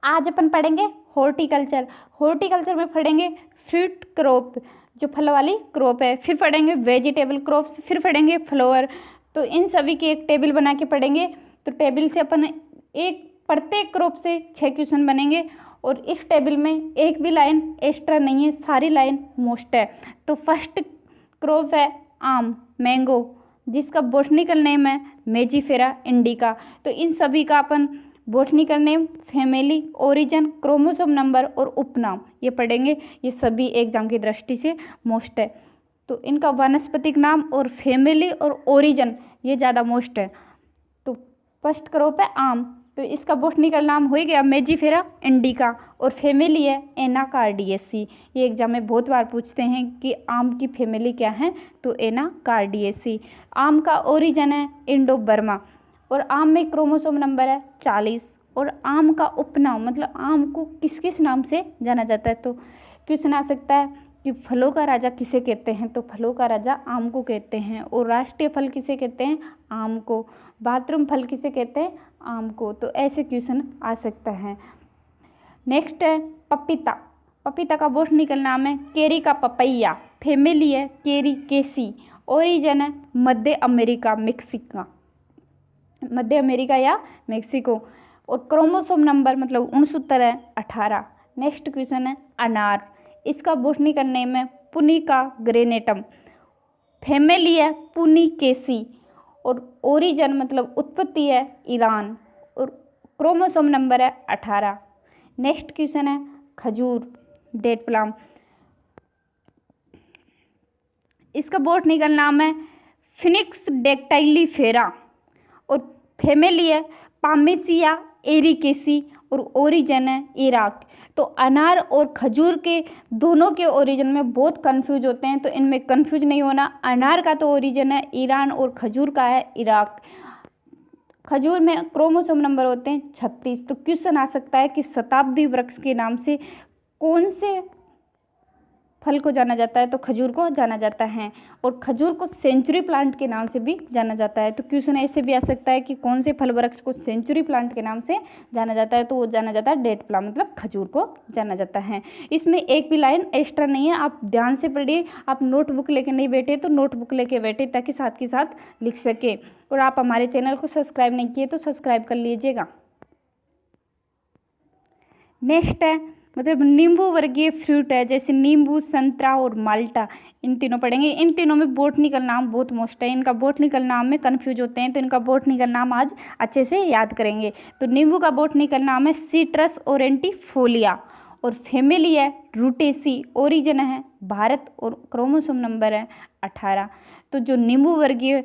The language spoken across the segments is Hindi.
आज अपन पढ़ेंगे हॉर्टिकल्चर। हॉर्टिकल्चर में पढ़ेंगे फ्रूट क्रॉप, जो फल वाली क्रॉप है, फिर पढ़ेंगे वेजिटेबल क्रॉप्स, फिर पढ़ेंगे फ्लावर। तो इन सभी की एक टेबल बना के पढ़ेंगे। तो टेबल से अपन एक प्रत्येक क्रॉप से 6 क्वेश्चन बनेंगे और इस टेबल में एक भी लाइन एक्स्ट्रा नहीं है, सारी लाइन मोस्ट है। तो फर्स्ट क्रॉप है आम, मैंगो, जिसका बॉटनिकल नेम है मेजिफेरा इंडिका। तो इन सभी का अपन botanical name, family, origin, chromosome number और उपनाम ये पढ़ेंगे। ये सभी एग्जाम की दृष्टि से मोस्ट है। तो इनका वानस्पतिक नाम और फैमिली और ओरिजिन ये ज़्यादा मोस्ट है। तो फर्स्ट क्रॉप है आम, तो इसका बॉटनिकल नाम हो गया मेजिफेरा इंडिका और फैमिली है एनाकार्डियेसी। ये एग्जाम में बहुत बार पूछते हैं कि आम की फैमिली क्या है, तो एनाकार्डियेसी। आम का ओरिजिन है इंडो बर्मा और आम में क्रोमोसोम नंबर है 40। और आम का उपनाम मतलब आम को किस किस नाम से जाना जाता है, तो क्वेश्चन आ सकता है कि फलों का राजा किसे कहते हैं, तो फलों का राजा आम को कहते हैं। और राष्ट्रीय फल किसे कहते हैं, आम को। बाथरूम फल किसे कहते हैं, आम को। तो ऐसे क्वेश्चन आ सकता है। नेक्स्ट है पपीता। पपीता का बॉटनिकल नाम है केरी का पपैया, फैमिली है केरी केसी, ओरिजिन है मध्य अमेरिका, मेक्सिका, मध्य अमेरिका या मेक्सिको। और क्रोमोसोम नंबर मतलब 69 है 18। नेक्स्ट क्वेश्चन है अनार। इसका बॉटनिकल नेम है पुनिका ग्रेनेटम, फैमिली है पुनिकेसी और ओरिजिन मतलब उत्पत्ति है ईरान और क्रोमोसोम नंबर है 18। नेक्स्ट क्वेश्चन है खजूर, डेट प्लम। इसका बॉटनिकल नाम है फिनिक्स डेक्टाइलीफेरा और फैमिली है पामेसिया एरिकेसी और ओरिजिन है इराक। तो अनार और खजूर के दोनों के ओरिजिन में बहुत कंफ्यूज होते हैं, तो इनमें कंफ्यूज नहीं होना। अनार का तो ओरिजिन है ईरान और खजूर का है इराक। खजूर में क्रोमोसोम नंबर होते हैं 36। तो क्वेश्चन आ सकता है कि शताब्दी वृक्ष के नाम से कौन से फल को जाना जाता है, तो खजूर को जाना जाता है। और खजूर को सेंचुरी प्लांट के नाम से भी जाना जाता है। तो क्वेश्चन ऐसे भी आ सकता है कि कौन से फल वृक्ष को सेंचुरी प्लांट के नाम से जाना जाता है, तो वो जाना जाता है डेट प्लम मतलब खजूर को जाना जाता है। इसमें एक भी लाइन एक्स्ट्रा नहीं है, आप ध्यान से पढ़िए। आप नोटबुक लेके नहीं बैठे तो नोटबुक लेके बैठे ताकि साथ के साथ लिख सके। और आप हमारे चैनल को सब्सक्राइब नहीं किए तो सब्सक्राइब कर लीजिएगा। नेक्स्ट है मतलब नींबू वर्गीय फ्रूट है, जैसे नींबू, संतरा और माल्टा, इन तीनों पढ़ेंगे। इन तीनों में बॉटनिकल नाम बहुत मोस्ट है, इनका बॉटनिकल नाम में कंफ्यूज होते हैं, तो इनका बॉटनिकल नाम आज अच्छे से याद करेंगे। तो नींबू का बॉटनिकल नाम है सिट्रस ओरेंटिफोलिया और फैमिली है रूटेसी, ओरिजिन है भारत और क्रोमोसोम नंबर है 18। तो जो नींबू वर्गीय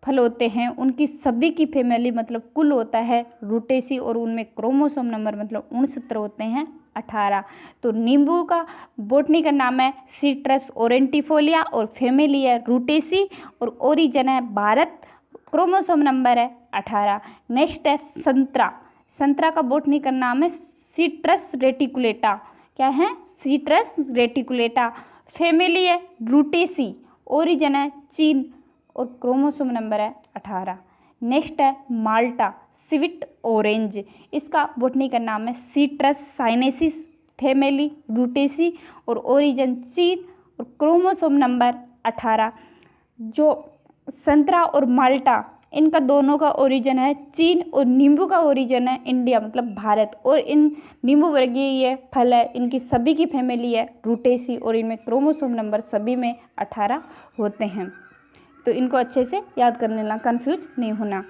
फल होते हैं उनकी सभी की फैमिली मतलब कुल होता है रूटेसी और उनमें क्रोमोसोम नंबर मतलब 69 होते हैं 18। तो नींबू का बॉटनी का नाम है सिट्रस ओरेंटिफोलिया और फैमिली है रूटेसी और ओरिजिन है भारत, क्रोमोसोम नंबर है 18। नेक्स्ट है संतरा। संतरा का बॉटनी का नाम है सिट्रस रेटिकुलेटा, क्या है, सिट्रस रेटिकुलेटा, फैमिली है रूटेसी, ओरिजिन है चीन और क्रोमोसोम नंबर है 18। नेक्स्ट है माल्टा, स्वीट ऑरेंज। इसका बॉटनी का नाम है सिट्रस साइनेसिस, फैमिली रूटेसी और ओरिजिन चीन और क्रोमोसोम नंबर 18। जो संतरा और माल्टा इनका दोनों का ओरिजिन है चीन और नींबू का ओरिजिन है इंडिया मतलब भारत। और इन नींबू वर्गीय ये फल है, इनकी सभी की फैमिली है रूटेसी और इनमें क्रोमोसोम नंबर सभी में 18 होते हैं। तो इनको अच्छे से याद कर लेना, कंफ्यूज नहीं होना।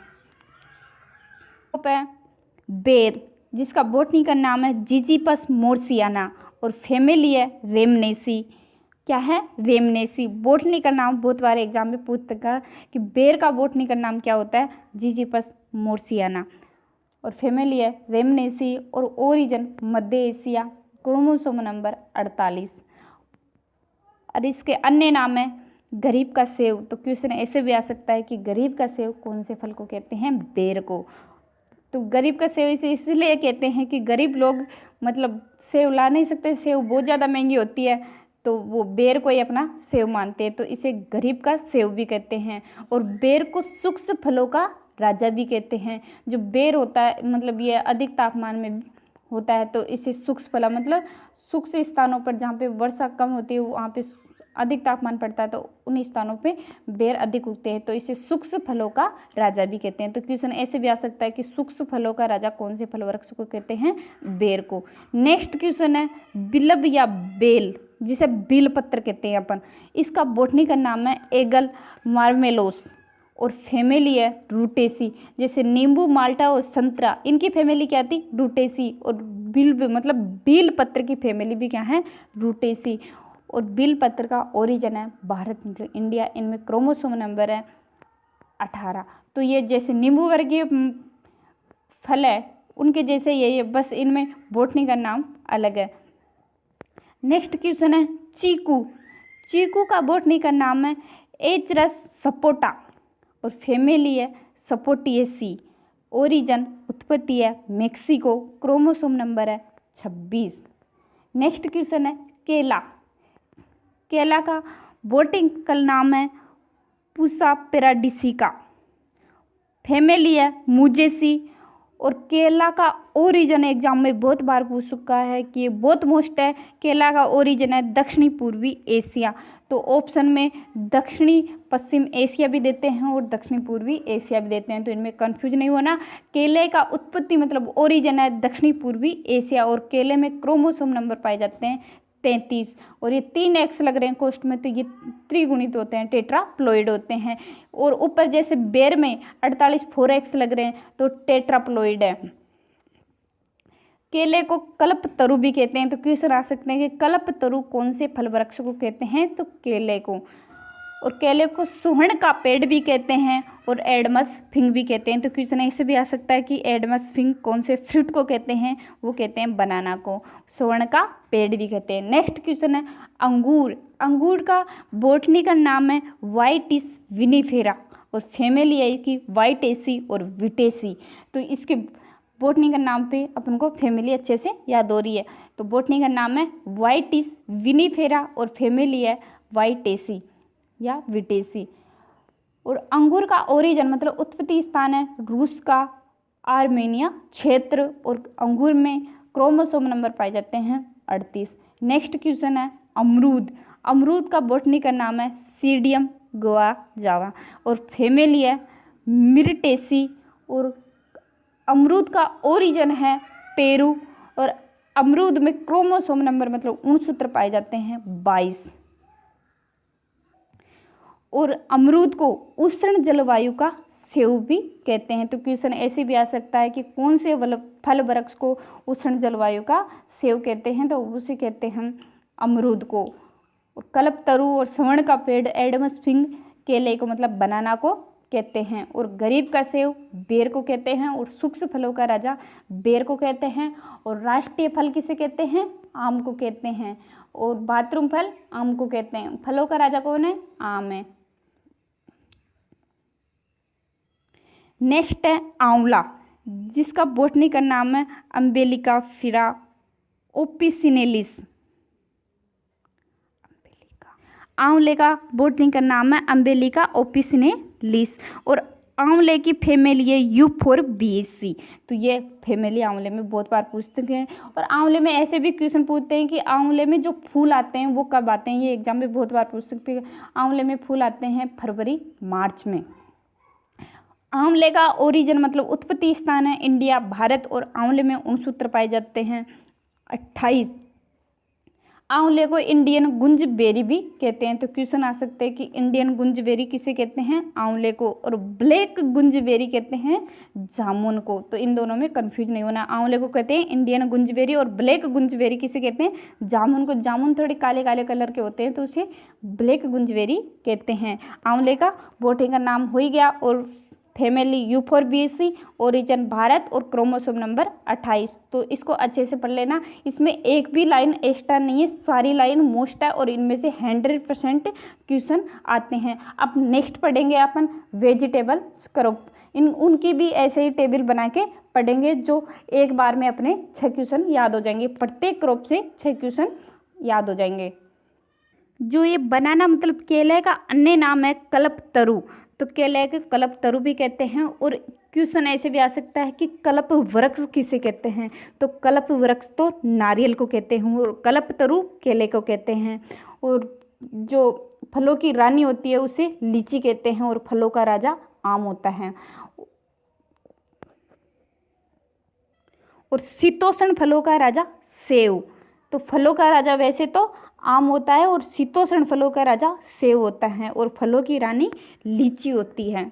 बेर, जिसका बॉटनी का नाम है जिजिपस मोर्सियाना और फैमिली है रेमनेसी, क्या है, रेमनेसी। बॉटनी का नाम बहुत बार एग्जाम में पूछता है कि बेर का बॉटनी का नाम क्या होता है, जिजिपस मोर्सियाना और फैमिली है रेमनेसी और ओरिजिन मध्य एशिया, क्रोमोसोम नंबर 48। और इसके अन्य नाम है गरीब का सेव। तो क्वेश्चन ऐसे भी आ सकता है कि गरीब का सेव कौन से फल को कहते हैं, बेर को। तो गरीब का सेव इसे इसलिए कहते हैं कि गरीब लोग मतलब सेव ला नहीं सकते, सेव बहुत ज़्यादा महंगी होती है, तो वो बेर को ही अपना सेव मानते हैं, तो इसे गरीब का सेव भी कहते हैं। और बेर को सूक्ष्म फलों का राजा भी कहते हैं। जो बेर होता है मतलब ये अधिक तापमान में होता है तो इसे शुष्क फला, मतलब शुष्क स्थानों पर जहाँ पे वर्षा कम होती है वहाँ पे अधिक तापमान पड़ता है तो उन स्थानों पे बेर अधिक उगते हैं तो इसे शुष्क फलों का राजा भी कहते हैं। तो क्वेश्चन ऐसे भी आ सकता है कि शुष्क फलों का राजा कौन से फल वृक्ष को कहते हैं? बेर को। नेक्स्ट क्वेश्चन है बिल्ब या बेल, जिसे बिल पत्र कहते हैं अपन, इसका बोटनी का नाम है एगल मार्मेलोस और फैमिली है रूटेसी। जैसे नींबू, माल्टा और संतरा, इनकी फैमिली क्या थी? रूटेसी। और बिल्ब मतलब बिल पत्र की फैमिली भी क्या है? रूटेसी। और बिल पत्र का ओरिजिन है भारत, मतलब इंडिया। इनमें क्रोमोसोम नंबर है 18। तो ये जैसे नींबू वर्गीय फल है उनके जैसे ये बस इनमें बोटनी का नाम अलग है। नेक्स्ट क्वेश्चन है चीकू। चीकू का बोटनी का नाम है एचरस सपोटा और फैमिली है सपोटिएसी। ओरिजिन उत्पत्ति है मेक्सिको। क्रोमोसोम नंबर है 26। नेक्स्ट क्वेश्चन है केला। केला का बोटनिकल नाम है पूसा पेराडिसिका। फैमिली है मुजेसी। और केला का ओरिजिन एग्जाम में बहुत बार पूछ चुका है कि ये बहुत मोस्ट है। केला का ओरिजिन है दक्षिणी पूर्वी एशिया। तो ऑप्शन में दक्षिणी पश्चिम एशिया भी देते हैं और दक्षिणी पूर्वी एशिया भी देते हैं, तो इनमें कंफ्यूज नहीं होना। केले का उत्पत्ति मतलब ओरिजिन है दक्षिणी पूर्वी एशिया और केले में क्रोमोसोम नंबर पाए जाते हैं 33। और ये 3 एक्स लग रहे हैं कोष्ठ में, तो ये त्रिगुणित होते हैं, टेट्राप्लॉइड होते हैं। और ऊपर जैसे बेर में 48 4 एक्स लग रहे हैं तो टेट्राप्लॉइड है। केले को कल्पतरु भी कहते हैं, तो क्वेश्चन आ सकते हैं कि कल्पतरु कौन से फल वृक्ष को कहते हैं? तो केले को। और केले को सुवर्ण का पेड़ भी कहते हैं और एडमस फिंग भी कहते हैं, तो क्वेश्चन ऐसे भी आ सकता है कि एडमस फिंग कौन से फ्रूट को कहते हैं? वो कहते हैं बनाना को। सुवर्ण का पेड़ भी कहते हैं। नेक्स्ट क्वेश्चन है अंगूर। अंगूर का बोटनिकल नाम है वाइटिस विनिफेरा और फैमिली है कि वाइटेसी और विटेसी। तो इसके बोटनी का नाम पे अपन को फैमिली अच्छे से याद हो रही है। तो बोटनी का नाम है वाइटिस विनिफेरा और फैमिली है वाइटेसी या विटेसी। और अंगूर का ओरिजिन मतलब उत्पत्ति स्थान है रूस का आर्मेनिया क्षेत्र और अंगूर में क्रोमोसोम नंबर पाए जाते हैं 38। नेक्स्ट क्वेश्चन है अमरूद। अमरूद का बोटनी का नाम है सीडियम गुआजावा और फैमिली है मिर्टेसी। और अमरूद का ओरिजिन है पेरू और अमरूद में क्रोमोसोम नंबर मतलब गुणसूत्र पाए जाते हैं 22। और अमरूद को उष्ण जलवायु का सेब भी कहते हैं, तो क्वेश्चन ऐसे भी आ सकता है कि कौन से फल वृक्ष को उष्ण जलवायु का सेब कहते हैं? तो उसे कहते हैं अमरूद को। और कल्पतरु और स्वर्ण का पेड़ एडमस फिंग केले को मतलब बनाना को कहते हैं। और गरीब का सेब बेर को कहते हैं और शुष्क फलों का राजा बेर को कहते हैं। और राष्ट्रीय फल किसे कहते हैं? आम को कहते हैं। और बाथरूम फल आम को कहते हैं। फलों का राजा कौन है? आम है। नेक्स्ट है आंवला, जिसका बोटनी का नाम है अम्बेलिका फिरा ओपिसिनेलिस। आंवले का बोटनी का नाम है अम्बेलिका ओपिसिनेलिस और आंवले की फैमिली है यूफोरबिएसी। तो ये फैमिली आंवले में बहुत बार पूछते हैं। और आंवले में ऐसे भी क्वेश्चन पूछते हैं कि आंवले में जो फूल आते हैं वो कब आते हैं? ये एग्जाम में बहुत बार पूछ सकते हैं। आंवले में फूल आते हैं फरवरी मार्च में। आंवले का ओरिजिन मतलब उत्पत्ति स्थान है इंडिया भारत और आंवले में गुणसूत्र पाए जाते हैं 28। आंवले को इंडियन गुंजबेरी भी कहते हैं, तो क्वेश्चन आ सकते हैं कि इंडियन गुंजबेरी किसे कहते हैं? आंवले को। और ब्लैक गुंजबेरी कहते हैं जामुन को। तो इन दोनों में कंफ्यूज नहीं होना। आंवले को कहते हैं इंडियन गुंजबेरी और ब्लैक गुंजबेरी किसे कहते हैं? जामुन को। जामुन थोड़े काले काले कलर के होते हैं तो उसे ब्लैक गुंजबेरी कहते हैं। आंवले का बोटनी का नाम हो ही गया। और फैमिली यूफोरबिएसी, ओरिजिन भारत और क्रोमोसोम नंबर 28। तो इसको अच्छे से पढ़ लेना। इसमें एक भी लाइन एक्स्ट्रा नहीं है, सारी लाइन मोस्ट है और इनमें से 100% क्वेश्चन आते हैं। अब नेक्स्ट पढ़ेंगे अपन वेजिटेबल क्रॉप। उनकी भी ऐसे ही टेबल बना के पढ़ेंगे जो एक बार में अपने 6 क्वेश्चन याद हो जाएंगे। प्रत्येक क्रॉप से 6 क्वेश्चन याद हो जाएंगे। जो ये बनाना मतलब केले का अन्य नाम है कल्पतरु, तो केले के कल्पतरु भी कहते हैं। और क्वेश्चन ऐसे भी आ सकता है कि कल्प वृक्ष किसे कहते हैं, तो कल्प वृक्ष तो नारियल को कहते हैं और कल्पतरु केले को कहते हैं। और जो फलों की रानी होती है उसे लीची कहते हैं और फलों का राजा आम होता है। और शीतोष्ण फलों का राजा सेब। तो फलों का राजा वैसे तो आम होता है और शीतोष्ण फलों का राजा सेब होता है और फलों की रानी लीची होती है।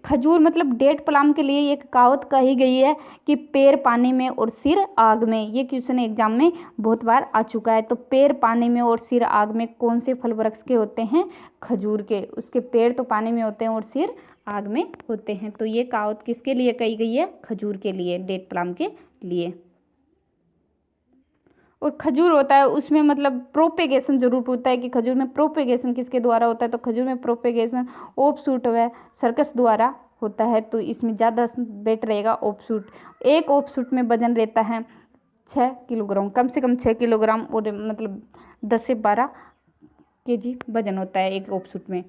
खजूर मतलब डेट प्लम के लिए एक कहावत कही गई है कि पैर पानी में और सिर आग में। ये क्वेश्चन एग्जाम में बहुत बार आ चुका है। तो पैर पानी में और सिर आग में कौन से फल वृक्ष के होते हैं, खजूर के। उसके पैर तो पानी में होते हैं और सिर आग में होते हैं। तो ये कहावत किसके लिए कही गई है, खजूर के लिए, डेट प्लम के लिए। और खजूर होता है उसमें मतलब प्रोपेगेशन जरूर होता है कि खजूर में प्रोपेगेशन किसके द्वारा होता है, तो खजूर में प्रोपेगेशन ऑफशूट व सर्कस द्वारा होता है। तो इसमें ज़्यादा बेट रहेगा ऑफशूट। एक ऑफशूट में वजन रहता है 6 किलोग्राम, कम से कम 6 किलोग्राम और मतलब 10 से 12 kg वजन होता है एक ऑफशूट में।